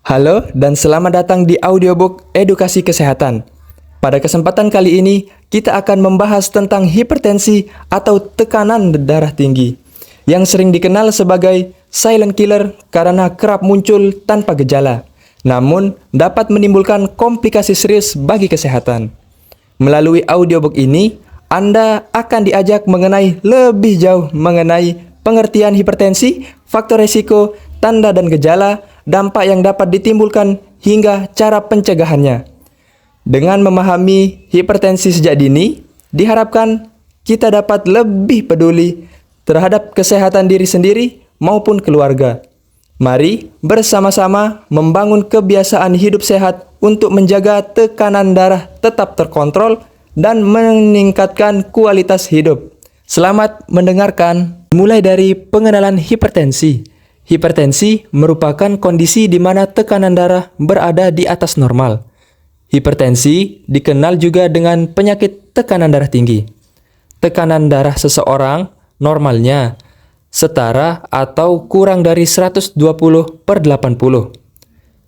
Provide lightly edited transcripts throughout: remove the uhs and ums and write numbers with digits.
Halo dan selamat datang di audiobook Edukasi Kesehatan. Pada kesempatan kali ini, kita akan membahas tentang hipertensi atau tekanan darah tinggi, yang sering dikenal sebagai silent killer karena kerap muncul tanpa gejala, namun dapat menimbulkan komplikasi serius bagi kesehatan. Melalui audiobook ini, Anda akan diajak mengenai lebih jauh mengenai pengertian hipertensi, faktor risiko, tanda dan gejala, dampak yang dapat ditimbulkan, hingga cara pencegahannya. Dengan memahami hipertensi sejak dini, diharapkan kita dapat lebih peduli terhadap kesehatan diri sendiri maupun keluarga. Mari bersama-sama membangun kebiasaan hidup sehat untuk menjaga tekanan darah tetap terkontrol dan meningkatkan kualitas hidup. Selamat mendengarkan. Mulai dari pengenalan hipertensi. Hipertensi merupakan kondisi di mana tekanan darah berada di atas normal. Hipertensi dikenal juga dengan penyakit tekanan darah tinggi. Tekanan darah seseorang normalnya setara atau kurang dari 120/80.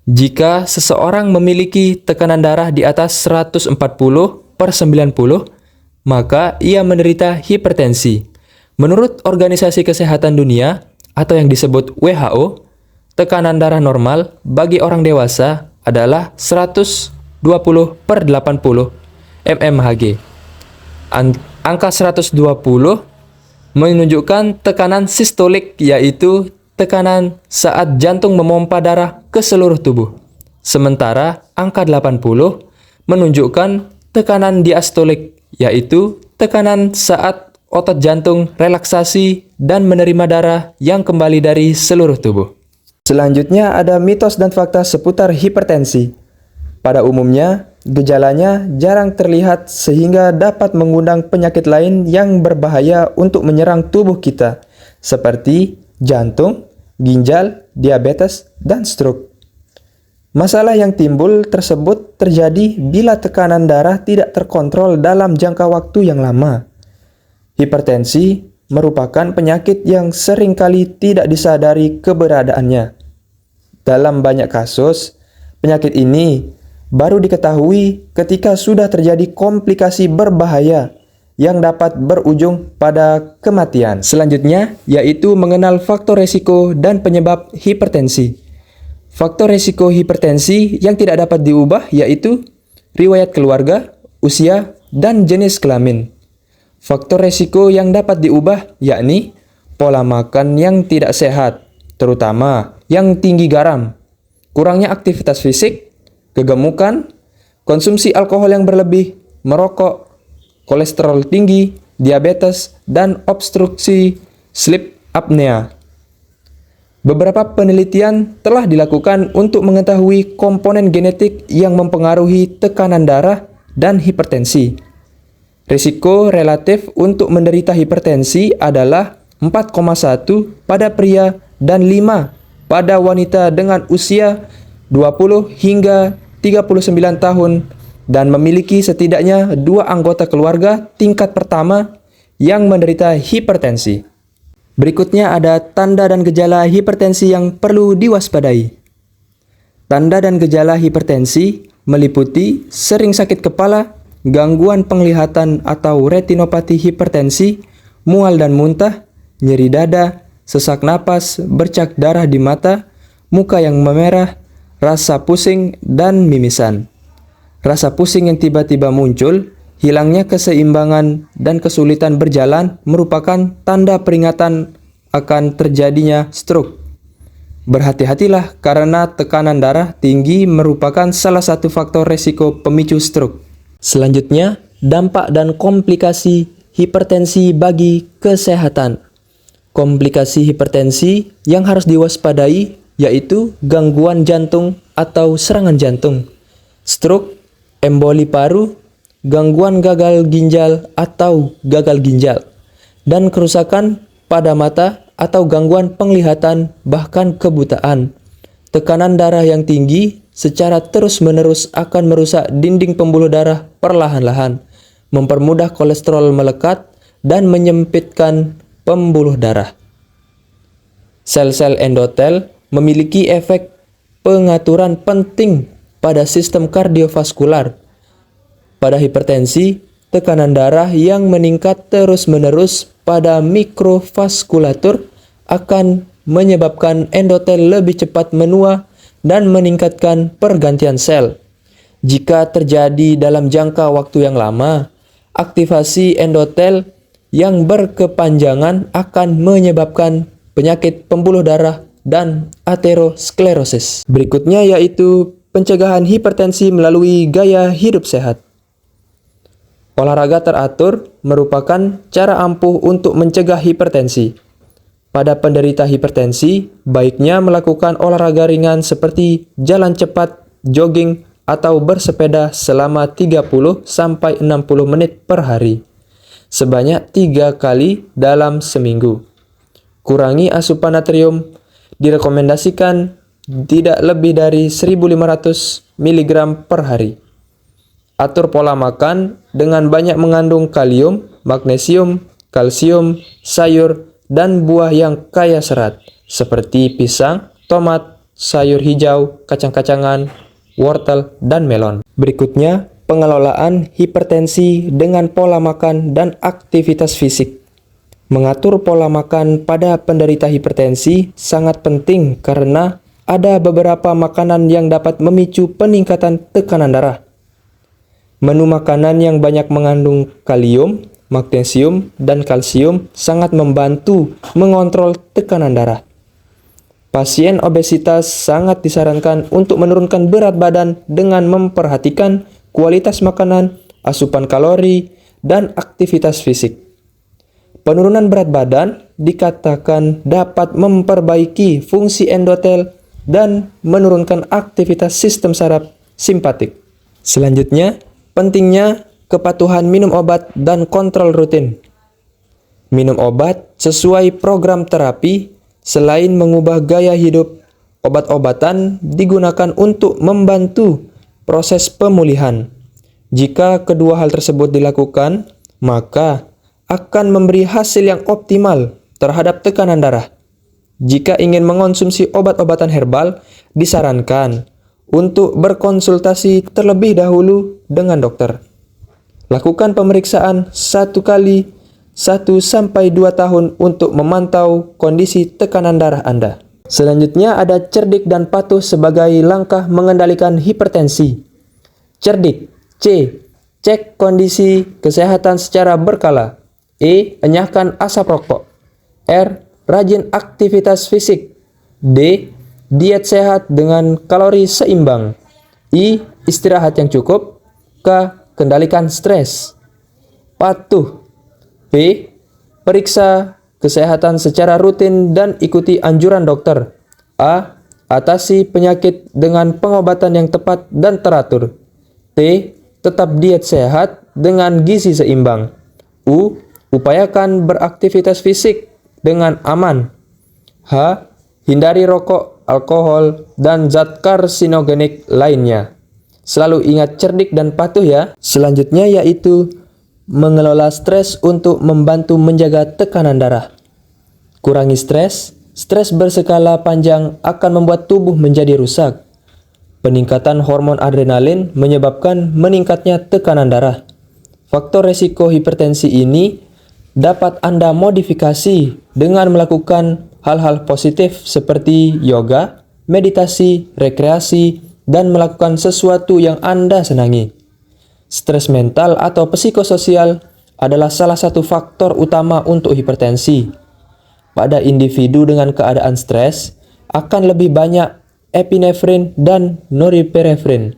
Jika seseorang memiliki tekanan darah di atas 140/90, maka ia menderita hipertensi. Menurut Organisasi Kesehatan Dunia atau yang disebut WHO, tekanan darah normal bagi orang dewasa adalah 120/80 mmHg. Angka 120 menunjukkan tekanan sistolik, yaitu tekanan saat jantung memompa darah ke seluruh tubuh. Sementara angka 80 menunjukkan tekanan diastolik, yaitu tekanan saat otot jantung relaksasi dan menerima darah yang kembali dari seluruh tubuh. Selanjutnya ada mitos dan fakta seputar hipertensi. Pada umumnya, gejalanya jarang terlihat sehingga dapat mengundang penyakit lain yang berbahaya untuk menyerang tubuh kita, seperti jantung, ginjal, diabetes, dan stroke. Masalah yang timbul tersebut terjadi bila tekanan darah tidak terkontrol dalam jangka waktu yang lama. Hipertensi merupakan penyakit yang seringkali tidak disadari keberadaannya. Dalam banyak kasus, penyakit ini baru diketahui ketika sudah terjadi komplikasi berbahaya yang dapat berujung pada kematian. Selanjutnya, yaitu mengenal faktor risiko dan penyebab hipertensi. Faktor risiko hipertensi yang tidak dapat diubah yaitu riwayat keluarga, usia, dan jenis kelamin. Faktor risiko yang dapat diubah yakni pola makan yang tidak sehat, terutama yang tinggi garam, kurangnya aktivitas fisik, kegemukan, konsumsi alkohol yang berlebih, merokok, kolesterol tinggi, diabetes, dan obstruksi sleep apnea. Beberapa penelitian telah dilakukan untuk mengetahui komponen genetik yang mempengaruhi tekanan darah dan hipertensi. Risiko relatif untuk menderita hipertensi adalah 4,1 pada pria dan 5 pada wanita dengan usia 20 hingga 39 tahun dan memiliki setidaknya 2 anggota keluarga tingkat pertama yang menderita hipertensi. Berikutnya ada tanda dan gejala hipertensi yang perlu diwaspadai. Tanda dan gejala hipertensi meliputi sering sakit kepala, gangguan penglihatan atau retinopati hipertensi, mual dan muntah, nyeri dada, sesak napas, bercak darah di mata, muka yang memerah, rasa pusing, dan mimisan. Rasa pusing yang tiba-tiba muncul, hilangnya keseimbangan, dan kesulitan berjalan merupakan tanda peringatan akan terjadinya stroke. Berhati-hatilah karena tekanan darah tinggi merupakan salah satu faktor risiko pemicu stroke. Selanjutnya, dampak dan komplikasi hipertensi bagi kesehatan. Komplikasi hipertensi yang harus diwaspadai yaitu gangguan jantung atau serangan jantung, stroke, emboli paru, gangguan gagal ginjal atau gagal ginjal, dan kerusakan pada mata atau gangguan penglihatan bahkan kebutaan. Tekanan darah yang tinggi secara terus-menerus akan merusak dinding pembuluh darah perlahan-lahan, mempermudah kolesterol melekat, dan menyempitkan pembuluh darah. Sel-sel endotel memiliki efek pengaturan penting pada sistem kardiovaskular. Pada hipertensi, tekanan darah yang meningkat terus-menerus pada mikrovaskulatur akan menyebabkan endotel lebih cepat menua dan meningkatkan pergantian sel. Jika terjadi dalam jangka waktu yang lama, aktivasi endotel yang berkepanjangan akan menyebabkan penyakit pembuluh darah dan aterosklerosis. Berikutnya yaitu pencegahan hipertensi melalui gaya hidup sehat. Olahraga teratur merupakan cara ampuh untuk mencegah hipertensi. Pada penderita hipertensi, baiknya melakukan olahraga ringan seperti jalan cepat, jogging, atau bersepeda selama 30-60 menit per hari, sebanyak 3 kali dalam seminggu. Kurangi asupan natrium, direkomendasikan tidak lebih dari 1.500 mg per hari. Atur pola makan dengan banyak mengandung kalium, magnesium, kalsium, sayur, dan buah yang kaya serat, seperti pisang, tomat, sayur hijau, kacang-kacangan, wortel, dan melon. Berikutnya, pengelolaan hipertensi dengan pola makan dan aktivitas fisik. Mengatur pola makan pada penderita hipertensi sangat penting karena ada beberapa makanan yang dapat memicu peningkatan tekanan darah. Menu makanan yang banyak mengandung kalium, magnesium, dan kalsium sangat membantu mengontrol tekanan darah. Pasien obesitas sangat disarankan untuk menurunkan berat badan dengan memperhatikan kualitas makanan, asupan kalori, dan aktivitas fisik. Penurunan berat badan dikatakan dapat memperbaiki fungsi endotel dan menurunkan aktivitas sistem saraf simpatik. Selanjutnya, pentingnya kepatuhan minum obat dan kontrol rutin. Minum obat sesuai program terapi. Selain mengubah gaya hidup, obat-obatan digunakan untuk membantu proses pemulihan. Jika kedua hal tersebut dilakukan, maka akan memberi hasil yang optimal terhadap tekanan darah. Jika ingin mengonsumsi obat-obatan herbal, disarankan untuk berkonsultasi terlebih dahulu dengan dokter. Lakukan pemeriksaan 1 kali 1-2 tahun untuk memantau kondisi tekanan darah Anda. Selanjutnya ada cerdik dan patuh sebagai langkah mengendalikan hipertensi. Cerdik. C. Cek kondisi kesehatan secara berkala. E. Enyahkan asap rokok. R. Rajin aktivitas fisik. D. Diet sehat dengan kalori seimbang. I. Istirahat yang cukup. K. Kendalikan stres. Patuh. P. Periksa kesehatan secara rutin dan ikuti anjuran dokter. A. Atasi penyakit dengan pengobatan yang tepat dan teratur. T. Tetap diet sehat dengan gizi seimbang. U. Upayakan beraktivitas fisik dengan aman. H. Hindari rokok, alkohol, dan zat karsinogenik lainnya. Selalu ingat cerdik dan patuh ya. Selanjutnya yaitu mengelola stres untuk membantu menjaga tekanan darah. Kurangi stres. Stres berskala panjang akan membuat tubuh menjadi rusak. Peningkatan hormon adrenalin menyebabkan meningkatnya tekanan darah. Faktor resiko hipertensi ini dapat Anda modifikasi dengan melakukan hal-hal positif seperti yoga, meditasi, rekreasi, dan melakukan sesuatu yang Anda senangi. Stres mental atau psikososial adalah salah satu faktor utama untuk hipertensi. Pada individu dengan keadaan stres, akan lebih banyak epinefrin dan norepinefrin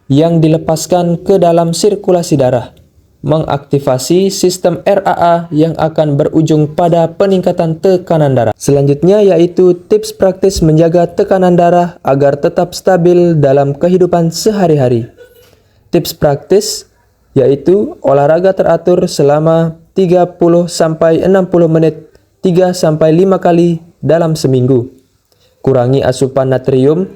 yang dilepaskan ke dalam sirkulasi darah, mengaktifasi sistem RAA yang akan berujung pada peningkatan tekanan darah. Selanjutnya yaitu tips praktis menjaga tekanan darah agar tetap stabil dalam kehidupan sehari-hari. Tips praktis yaitu olahraga teratur selama 30-60 menit 3-5 kali dalam seminggu. Kurangi asupan natrium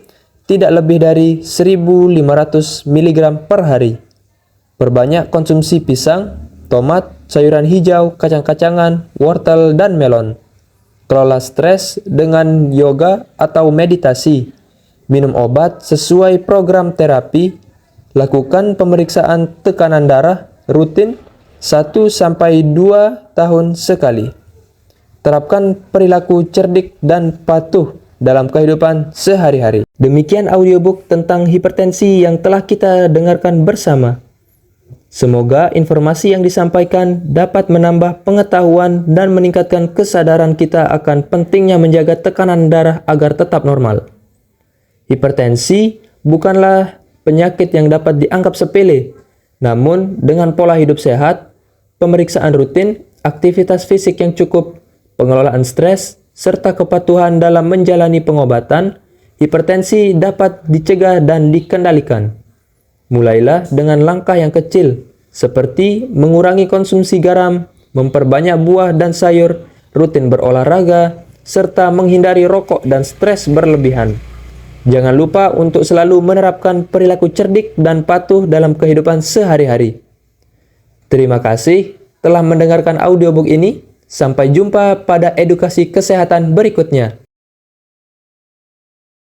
tidak lebih dari 1.500 mg per hari. Perbanyak konsumsi pisang, tomat, sayuran hijau, kacang-kacangan, wortel, dan melon. Kelola stres dengan yoga atau meditasi. minum obat sesuai program terapi, lakukan pemeriksaan tekanan darah rutin 1-2 tahun sekali. Terapkan perilaku cerdik dan patuh dalam kehidupan sehari-hari. Demikian audiobook tentang hipertensi yang telah kita dengarkan bersama. Semoga informasi yang disampaikan dapat menambah pengetahuan dan meningkatkan kesadaran kita akan pentingnya menjaga tekanan darah agar tetap normal. Hipertensi bukanlah penyakit yang dapat dianggap sepele, namun dengan pola hidup sehat, pemeriksaan rutin, aktivitas fisik yang cukup, pengelolaan stres, serta kepatuhan dalam menjalani pengobatan, hipertensi dapat dicegah dan dikendalikan. Mulailah dengan langkah yang kecil, seperti mengurangi konsumsi garam, memperbanyak buah dan sayur, rutin berolahraga, serta menghindari rokok dan stres berlebihan. Jangan lupa untuk selalu menerapkan perilaku cerdik dan patuh dalam kehidupan sehari-hari. Terima kasih telah mendengarkan audiobook ini. Sampai jumpa pada edukasi kesehatan berikutnya.